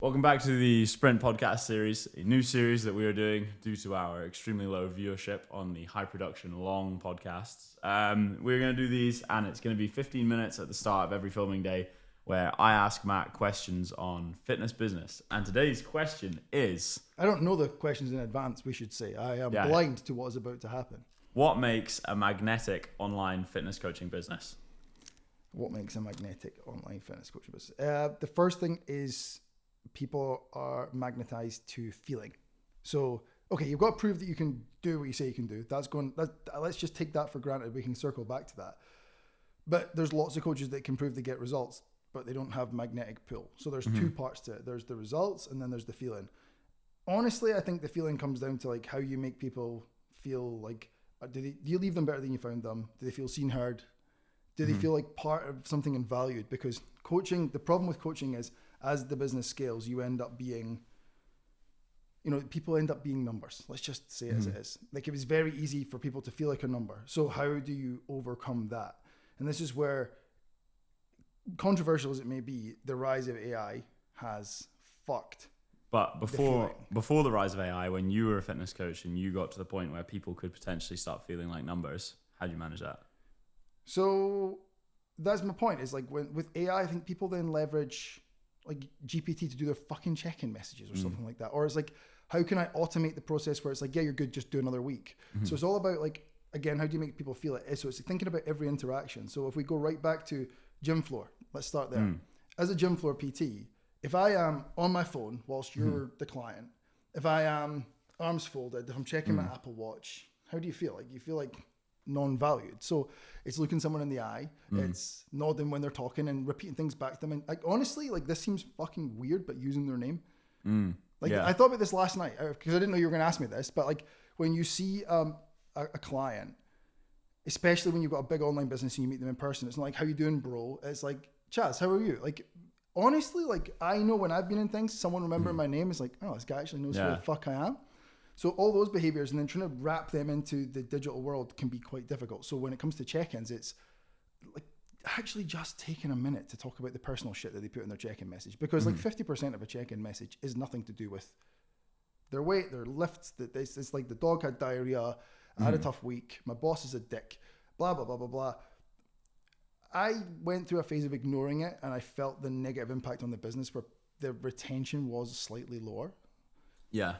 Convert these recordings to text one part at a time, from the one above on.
Welcome back to the Sprint podcast series, a new series that we are doing due to our extremely low viewership on the high production long podcasts. We're going to do these, and it's going to be 15 minutes at the start of every filming day where I ask Matt questions on fitness business. And today's question is... I don't know the questions in advance, we should say. I am blind to what is about to happen. What makes a magnetic online fitness coaching business? What makes a magnetic online fitness coaching business? The first thing is... people are magnetized to feeling. So, okay, you've got to prove that you can do what you say you can do. Let's just take that for granted. We can circle back to that. But there's lots of coaches that can prove they get results, but they don't have magnetic pull. So there's two parts to it. There's the results and then there's the feeling. Honestly, I think the feeling comes down to like how you make people feel like, do you leave them better than you found them? Do they feel seen, heard? Do they feel like part of something and valued? Because coaching, the problem with coaching is, as the business scales, you end up being, people end up being numbers. Let's just say it as it is. Like it was very easy for people to feel like a number. So how do you overcome that? And this is where, controversial as it may be, the rise of AI has fucked. But before the rise of AI, when you were a fitness coach and you got to the point where people could potentially start feeling like numbers, how do you manage that? So that's my point, is like with AI, I think people then leverage like GPT to do their fucking check-in messages or something like that. Or it's like, how can I automate the process where it's like, yeah, you're good, just do another week. So it's all about like, again, how do you make people feel it? So it's thinking about every interaction. So if we go right back to gym floor, let's start there. As a gym floor PT, if I am on my phone whilst you're the client, if I am arms folded, if I'm checking my Apple Watch, how do you feel? Like you feel like non-valued. So it's looking someone in the eye, it's nodding when they're talking and repeating things back to them. And like, honestly, like this seems fucking weird, but using their name. I thought about this last night because I didn't know you were going to ask me this, but like when you see a client, especially when you've got a big online business and you meet them in person, it's not like, how you doing, bro? It's like, Chaz, how are you? Like, honestly, like I know when I've been in things, someone remembering my name is like, oh, this guy actually knows who the fuck I am. So all those behaviors and then trying to wrap them into the digital world can be quite difficult. So when it comes to check-ins, it's like actually just taking a minute to talk about the personal shit that they put in their check-in message. Because like 50% of a check-in message is nothing to do with their weight, their lifts. It's like the dog had diarrhea, I had a tough week, my boss is a dick, blah, blah, blah, blah, blah. I went through a phase of ignoring it and I felt the negative impact on the business where the retention was slightly lower. Yeah.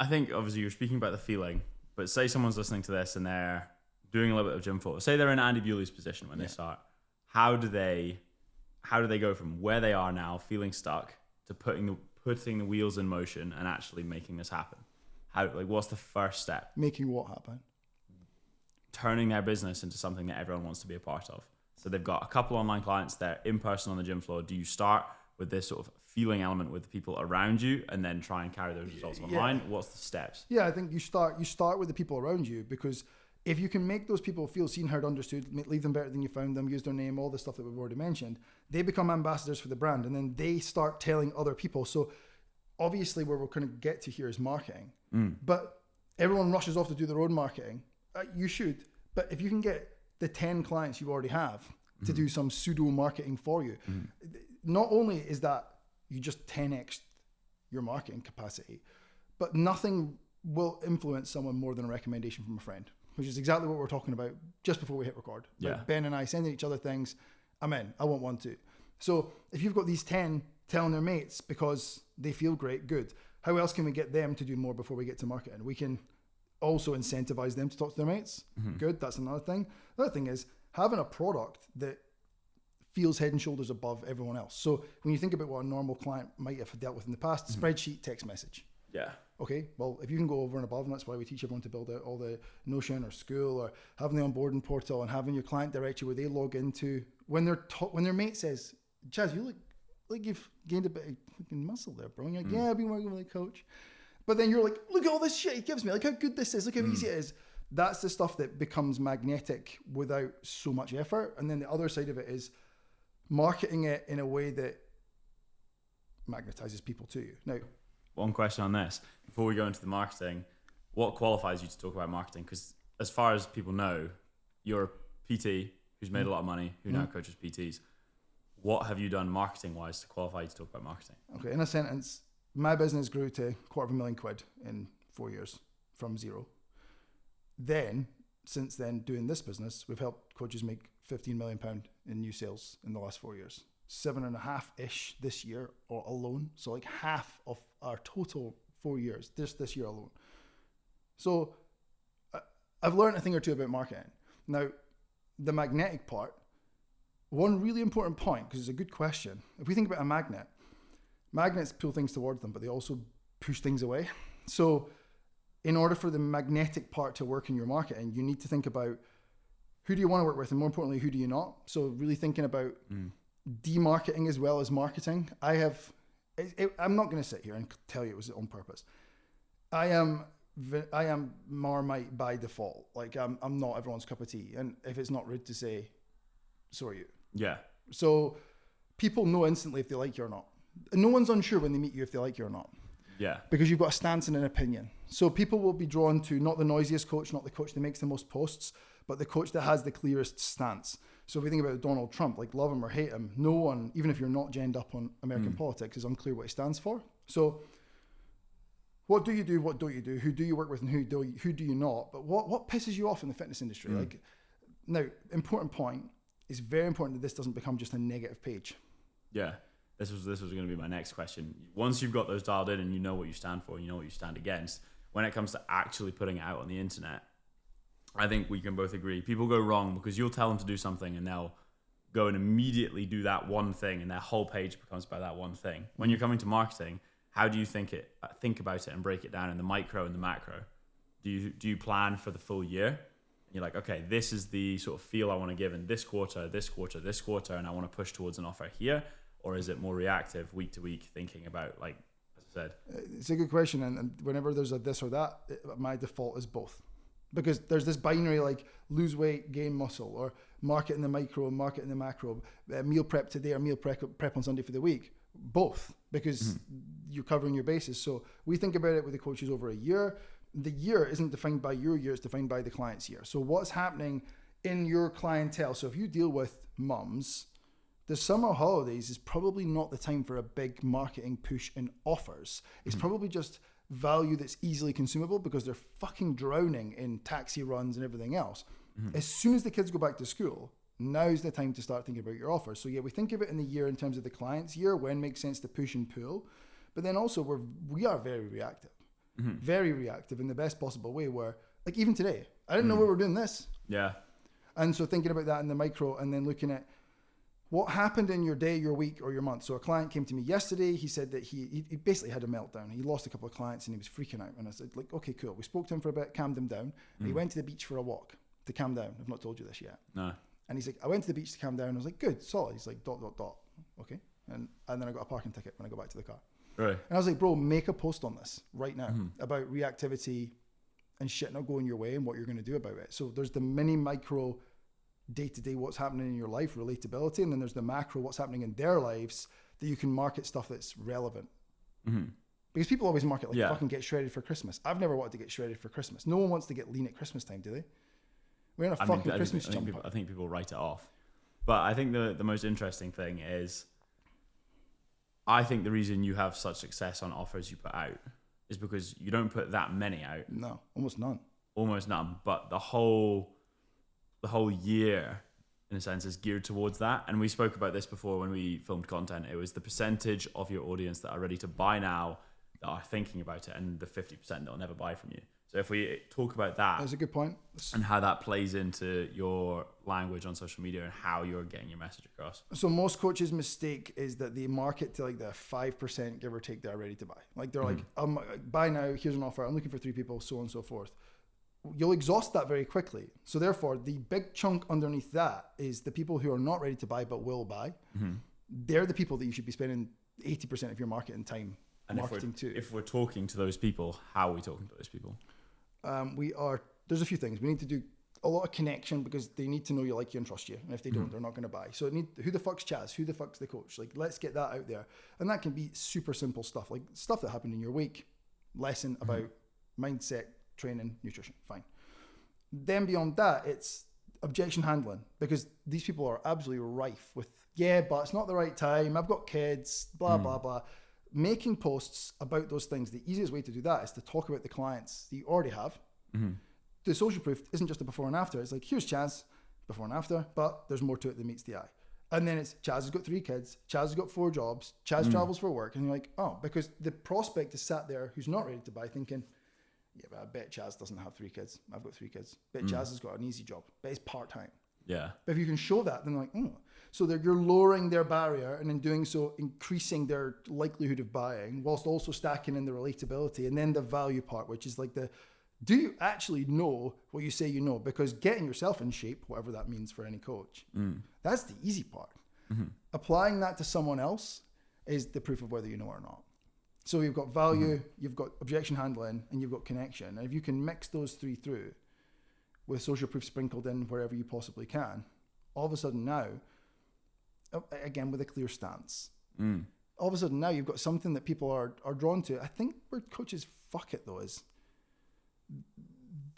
I think obviously you're speaking about the feeling, but say someone's listening to this and they're doing a little bit of gym floor. Say they're in Andy Bewley's position when they start. How do they go from where they are now, feeling stuck, to putting the wheels in motion and actually making this happen? What's the first step? Making what happen? Turning their business into something that everyone wants to be a part of. So they've got a couple online clients, they're in person on the gym floor. Do you start with this sort of feeling element with the people around you and then try and carry those results online? What's the steps? Yeah, I think you start with the people around you, because if you can make those people feel seen, heard, understood, leave them better than you found them, use their name, all the stuff that we've already mentioned, they become ambassadors for the brand and then they start telling other people. So obviously where we're going to get to here is marketing, but everyone rushes off to do their own marketing. You should, but if you can get the 10 clients you already have to do some pseudo marketing for you, not only is that you just 10x your marketing capacity, but nothing will influence someone more than a recommendation from a friend, which is exactly what we're talking about just before we hit record. Yeah. Like Ben and I sending each other things. I'm in. I want one too. So if you've got these 10 telling their mates because they feel great, good. How else can we get them to do more before we get to marketing? We can also incentivize them to talk to their mates. Good. That's another thing. Another thing is having a product that feels head and shoulders above everyone else. So when you think about what a normal client might have dealt with in the past, spreadsheet, text message. Yeah. Okay, well, if you can go over and above, and that's why we teach everyone to build out all the Notion or Skool or having the onboarding portal and having your client directory where they log into when their mate says, Chaz, you look like you've gained a bit of fucking muscle there, bro. And you're like, yeah, I've been working with a coach. But then you're like, look at all this shit he gives me. Like how good this is. Look how easy it is. That's the stuff that becomes magnetic without so much effort. And then the other side of it is marketing it in a way that magnetizes people to you. Now, one question on this before we go into the marketing: what qualifies you to talk about marketing? Because as far as people know, you're a PT who's made a lot of money, who now coaches PTs. what have you done marketing wise to qualify you to talk about marketing? Okay, in a sentence, my business grew to £250,000 in 4 years from zero. Then, since then, doing this business, we've helped coaches make £15 million in new sales in the last 4 years. 7.5-ish this year or alone. So like half of our total 4 years, this year alone. So I've learned a thing or two about marketing. Now, the magnetic part, one really important point, because it's a good question. If we think about a magnet, magnets pull things towards them, but they also push things away. So in order for the magnetic part to work in your marketing, you need to think about who do you want to work with, and more importantly, who do you not? So really thinking about demarketing as well as marketing. I'm not going to sit here and tell you it was on purpose. I am Marmite by default. Like I'm not everyone's cup of tea. And if it's not rude to say, so are you. Yeah. So people know instantly if they like you or not. And no one's unsure when they meet you if they like you or not. Yeah. Because you've got a stance and an opinion. So people will be drawn to not the noisiest coach, not the coach that makes the most posts, but the coach that has the clearest stance. So if we think about Donald Trump, like love him or hate him, no one, even if you're not genned up on American politics, is unclear what he stands for. So what do you do? What don't you do? Who do you work with and who do you not? But what pisses you off in the fitness industry? Like now, important point, it's very important that this doesn't become just a negative page. Yeah. This was going to be my next question. Once you've got those dialed in and you know what you stand for and you know what you stand against, when it comes to actually putting it out on the internet, I think we can both agree people go wrong because you'll tell them to do something and they'll go and immediately do that one thing and their whole page becomes about that one thing. When you're coming to marketing, how do you think about it and break it down in the micro and the macro? Do you plan for the full year? You're like, okay, this is the sort of feel I want to give in this quarter, and I want to push towards an offer here? Or is it more reactive, week to week, thinking about, like, as I said? It's a good question. And whenever there's a this or that, my default is both. Because there's this binary like lose weight, gain muscle, or market in the micro, market in the macro, meal prep today or meal prep on Sunday for the week. Both, because you're covering your bases. So we think about it with the coaches over a year. The year isn't defined by your year, it's defined by the client's year. So what's happening in your clientele? So if you deal with mums, the summer holidays is probably not the time for a big marketing push in offers. It's probably just value that's easily consumable because they're fucking drowning in taxi runs and everything else. As soon as the kids go back to school, now's the time to start thinking about your offers. So yeah, we think of it in the year in terms of the client's year, when it makes sense to push and pull. But then also we are very reactive. Very reactive in the best possible way, where like even today, I didn't know we were doing this. Yeah. And so thinking about that in the micro and then looking at what happened in your day, your week, or your month. So a client came to me yesterday. He said that he basically had a meltdown. He lost a couple of clients and he was freaking out. And I said, like, okay, cool. We spoke to him for a bit, calmed him down. And he went to the beach for a walk to calm down. I've not told you this yet. No. And he's like, I went to the beach to calm down. I was like, good, solid. He's like, ... Okay. And then I got a parking ticket when I go back to the car. Right. And I was like, bro, make a post on this right now about reactivity and shit not going your way and what you're going to do about it. So there's the mini micro day-to-day what's happening in your life, relatability, and then there's the macro what's happening in their lives that you can market stuff that's relevant. Because people always market like fucking get shredded for Christmas. I've never wanted to get shredded for Christmas. No one wants to get lean at Christmas time, do they? We're in a fucking Christmas jumper. I think people write it off. But I think the most interesting thing is, I think the reason you have such success on offers you put out is because you don't put that many out. No, almost none. Almost none. But the whole year, in a sense, is geared towards that. And we spoke about this before when we filmed content. It was the percentage of your audience that are ready to buy now, that are thinking about it, and the 50% that will never buy from you. So if we talk about that, that's a good point, and how that plays into your language on social media and how you're getting your message across. So most coaches' mistake is that they market to like the 5%, give or take, that are ready to buy. Like they're like, buy now, here's an offer, I'm looking for 3 people, so on and so forth. You'll exhaust that very quickly. So therefore, the big chunk underneath that is the people who are not ready to buy but will buy. They're the people that you should be spending 80% of your marketing time marketing to. If we're talking to those people, how are we talking to those people? There's a few things. We need to do a lot of connection because they need to know you, like you, and trust you. And if they don't, they're not going to buy. So who the fuck's Chaz? Who the fuck's the coach? Like, let's get that out there. And that can be super simple stuff, like stuff that happened in your week, lesson about mindset, training, nutrition. Fine. Then beyond that, it's objection handling, because these people are absolutely rife with, yeah, but it's not the right time. I've got kids, blah, blah, blah. Making posts about those things, the easiest way to do that is to talk about the clients that you already have. The social proof isn't just a before and after. It's like, here's Chaz, before and after, but there's more to it than meets the eye. And then it's Chaz has got 3 kids, Chaz has got 4 jobs, Chaz travels for work. And you're like, oh, because the prospect is sat there who's not ready to buy thinking, yeah, but I bet Chaz doesn't have 3 kids. I've got 3 kids. Bet Chaz has got an easy job. Bet it's part-time. Yeah. But if you can show that, then they're like, oh. So you're lowering their barrier, and in doing so, increasing their likelihood of buying, whilst also stacking in the relatability. And then the value part, which is like do you actually know what you say you know? Because getting yourself in shape, whatever that means for any coach, that's the easy part. Applying that to someone else is the proof of whether you know or not. So you've got value, you've got objection handling, and you've got connection. And if you can mix those 3 through with social proof sprinkled in wherever you possibly can, all of a sudden now, again, with a clear stance, all of a sudden now you've got something that people are drawn to. I think where coaches fuck it though is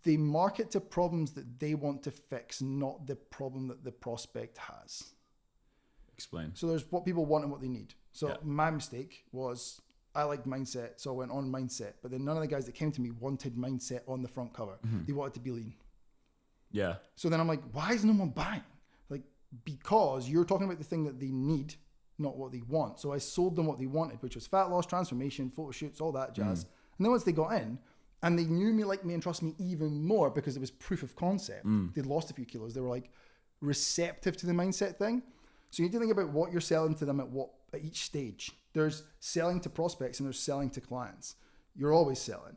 they market to problems that they want to fix, not the problem that the prospect has. Explain. So there's what people want and what they need. So my mistake was I liked mindset, so I went on mindset. But then none of the guys that came to me wanted mindset on the front cover. They wanted to be lean. Yeah. So then I'm like, why is no one buying? Like, because you're talking about the thing that they need, not what they want. So I sold them what they wanted, which was fat loss, transformation, photo shoots, all that jazz. And then once they got in, and they knew me, liked me, and trusted me even more because it was proof of concept. They'd lost a few kilos. They were like receptive to the mindset thing. So you need to think about what you're selling to them at each stage. There's selling to prospects and there's selling to clients. You're always selling.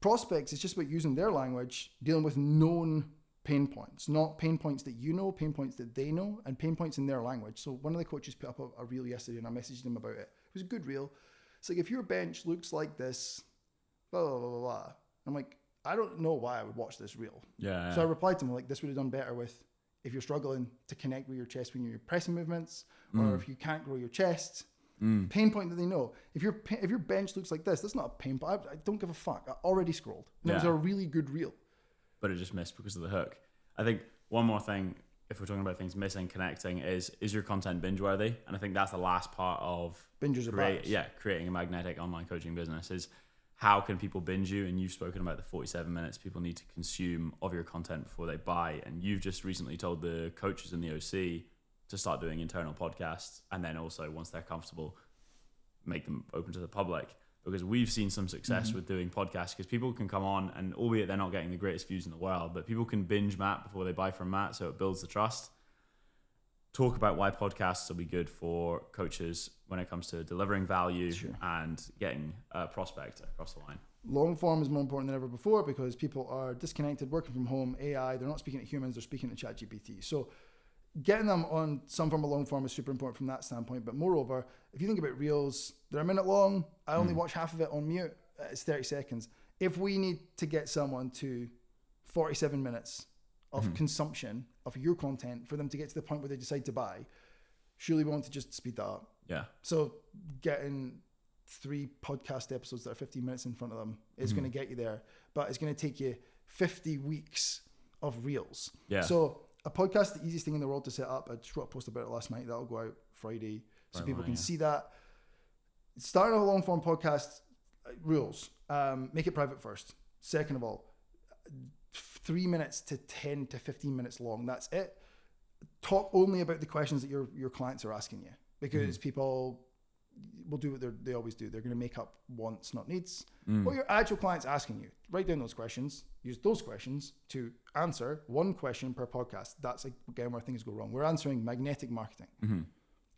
Prospects is just about using their language, dealing with known pain points, not pain points that you know, pain points that they know, and pain points in their language. So one of the coaches put up a reel yesterday and I messaged him about it. It was a good reel. It's like, if your bench looks like this, blah, blah, blah, blah, blah. I'm like, I don't know why I would watch this reel. Yeah. So I replied to him like, this would have done better with if you're struggling to connect with your chest when you're pressing movements, or if you can't grow your chest. Pain point that they know. If your bench looks like this, that's not a pain point. I don't give a fuck. I already scrolled. And it was a really good reel. But it just missed because of the hook. I think one more thing, if we're talking about things missing, connecting, is your content binge worthy? And I think that's the last part of creating a magnetic online coaching business is how can people binge you? And you've spoken about the 47 minutes people need to consume of your content before they buy. And you've just recently told the coaches in the OC to start doing internal podcasts. And then also, once they're comfortable, make them open to the public. Because we've seen some success with doing podcasts because people can come on and albeit they're not getting the greatest views in the world, but people can binge Matt before they buy from Matt. So it builds the trust. Talk about why podcasts will be good for coaches when it comes to delivering value and getting a prospect across the line. Long form is more important than ever before because people are disconnected, working from home, AI, they're not speaking to humans, they're speaking to ChatGPT. So getting them on some form of long form is super important from that standpoint. But moreover, if you think about reels, they're a minute long. I only watch half of it on mute. It's 30 seconds. If we need to get someone to 47 minutes of consumption of your content for them to get to the point where they decide to buy, surely we want to just speed that up. Yeah. So getting 3 podcast episodes that are 15 minutes in front of them is going to get you there, but it's going to take you 50 weeks of reels. Yeah. So a podcast, the easiest thing in the world to set up. I just wrote a post about it last night. That'll go out Friday so people can see that. Starting a long form podcast, rules. Make it private first. Second of all, 3 minutes to 10 to 15 minutes long. That's it. Talk only about the questions that your clients are asking you, because people will do what they always do. They're going to make up wants, not needs. What your actual client's asking you. Write down those questions. Use those questions to answer 1 question per podcast. That's again where things go wrong. We're answering magnetic marketing.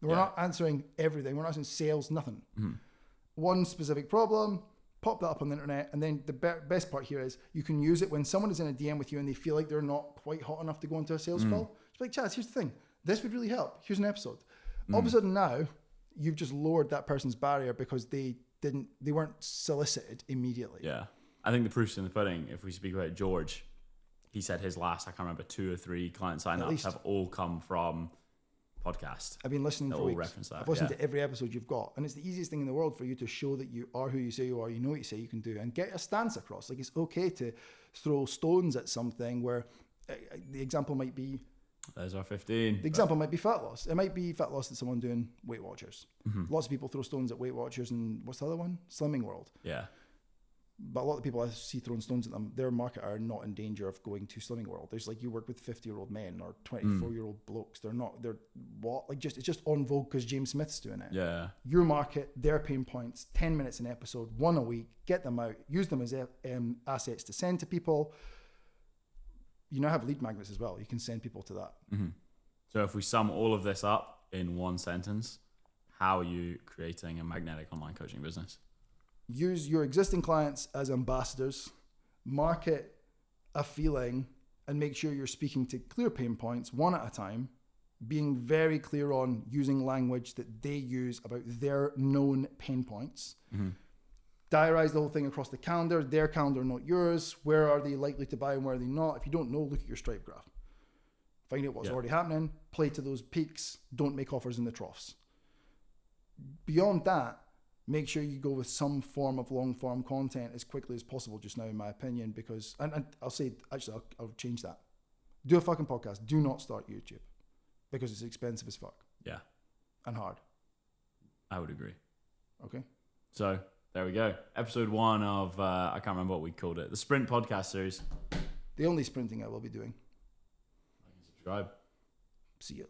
We're not answering everything. We're not answering sales, nothing. One specific problem, pop that up on the internet. And then the best part here is you can use it when someone is in a DM with you and they feel like they're not quite hot enough to go into a sales call. It's like, Chaz, here's the thing. This would really help. Here's an episode. All of a sudden now, you've just lowered that person's barrier because they weren't solicited immediately. Yeah. I think the proof's in the pudding. If we speak about George, he said his last, I can't remember, 2 or 3 client signups have all come from podcast. I've been listening for weeks. Reference that. I've listened to every episode you've got, and it's the easiest thing in the world for you to show that you are who you say you are, you know what you say you can do, and get a stance across. Like, it's okay to throw stones at something where the example might be There's our 15. The example might be fat loss. It might be fat loss that someone doing Weight Watchers. Lots of people throw stones at Weight Watchers, and what's the other one? Slimming World. Yeah. But a lot of people I see throwing stones at them, their market are not in danger of going to Slimming World. There's like, you work with 50-year-old men or 24-year-old blokes. They're what? Like, it's just on vogue because James Smith's doing it. Yeah. Your market, their pain points, 10 minutes an episode, 1 a week, get them out, use them as assets to send to people. You now have lead magnets as well. You can send people to that. So if we sum all of this up in one sentence, how are you creating a magnetic online coaching business? Use your existing clients as ambassadors, market a feeling, and make sure you're speaking to clear pain points one at a time, being very clear on using language that they use about their known pain points. Diarize the whole thing across the calendar, their calendar, not yours. Where are they likely to buy and where are they not? If you don't know, look at your Stripe graph. Find out what's already happening, play to those peaks, don't make offers in the troughs. Beyond that, make sure you go with some form of long form content as quickly as possible just now, in my opinion, because, and I'll say, actually, I'll change that. Do a fucking podcast. Do not start YouTube because it's expensive as fuck. Yeah. And hard. I would agree. Okay. So there we go. Episode 1 of, I can't remember what we called it. The Sprint podcast series. The only sprinting I will be doing. Like and subscribe. See you.